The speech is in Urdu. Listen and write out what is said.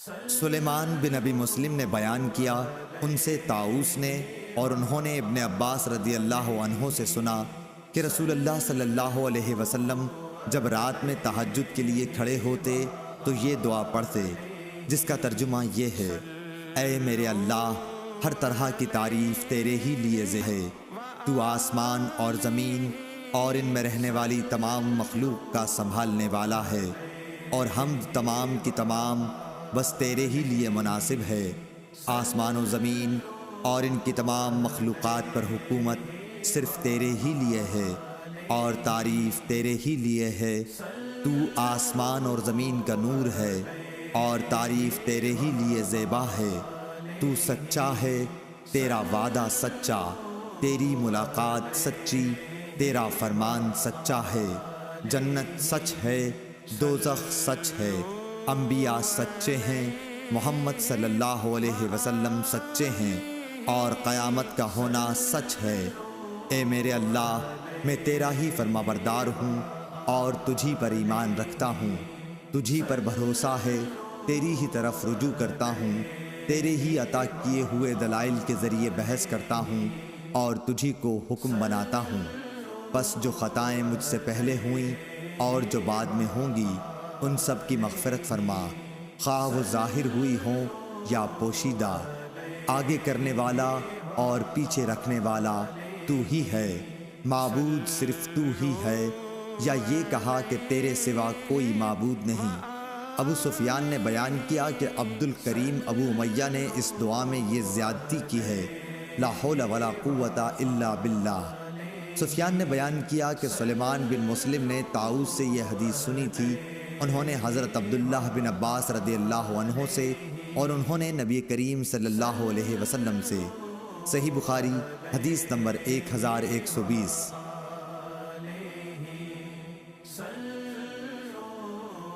سلیمان بن ابی مسلم نے بیان کیا، ان سے طاؤس نے اور انہوں نے ابن عباس رضی اللہ عنہ سے سنا کہ رسول اللہ صلی اللہ علیہ وسلم جب رات میں تہجد کے لیے کھڑے ہوتے تو یہ دعا پڑھتے، جس کا ترجمہ یہ ہے: اے میرے اللہ، ہر طرح کی تعریف تیرے ہی لیے ہے، تو آسمان اور زمین اور ان میں رہنے والی تمام مخلوق کا سنبھالنے والا ہے، اور حمد تمام کی تمام بس تیرے ہی لیے مناسب ہے۔ آسمان و زمین اور ان کی تمام مخلوقات پر حکومت صرف تیرے ہی لیے ہے، اور تعریف تیرے ہی لیے ہے۔ تو آسمان اور زمین کا نور ہے، اور تعریف تیرے ہی لیے زیبا ہے۔ تو سچا ہے، تیرا وعدہ سچا، تیری ملاقات سچی، تیرا فرمان سچا ہے۔ جنت سچ ہے، دوزخ سچ ہے، انبیاء سچے ہیں، محمد صلی اللہ علیہ وسلم سچے ہیں، اور قیامت کا ہونا سچ ہے۔ اے میرے اللہ، میں تیرا ہی فرما بردار ہوں اور تجھی پر ایمان رکھتا ہوں، تجھی پر بھروسہ ہے، تیری ہی طرف رجوع کرتا ہوں، تیرے ہی عطا کیے ہوئے دلائل کے ذریعے بحث کرتا ہوں اور تجھی کو حکم بناتا ہوں۔ بس جو خطائیں مجھ سے پہلے ہوئیں اور جو بعد میں ہوں گی، ان سب کی مغفرت فرما، خواہ وہ ظاہر ہوئی ہوں یا پوشیدہ۔ آگے کرنے والا اور پیچھے رکھنے والا تو ہی ہے، معبود صرف تو ہی ہے، یا یہ کہا کہ تیرے سوا کوئی معبود نہیں۔ ابو سفیان نے بیان کیا کہ عبد الکریم ابو امیہ نے اس دعا میں یہ زیادتی کی ہے: لا حول ولا قوت الا باللہ۔ سفیان نے بیان کیا کہ سلیمان بن مسلم نے طاؤس سے یہ حدیث سنی تھی، انہوں نے حضرت عبداللہ بن عباس رضی اللہ عنہ سے، اور انہوں نے نبی کریم صلی اللہ علیہ وسلم سے۔ صحیح بخاری حدیث نمبر 1120۔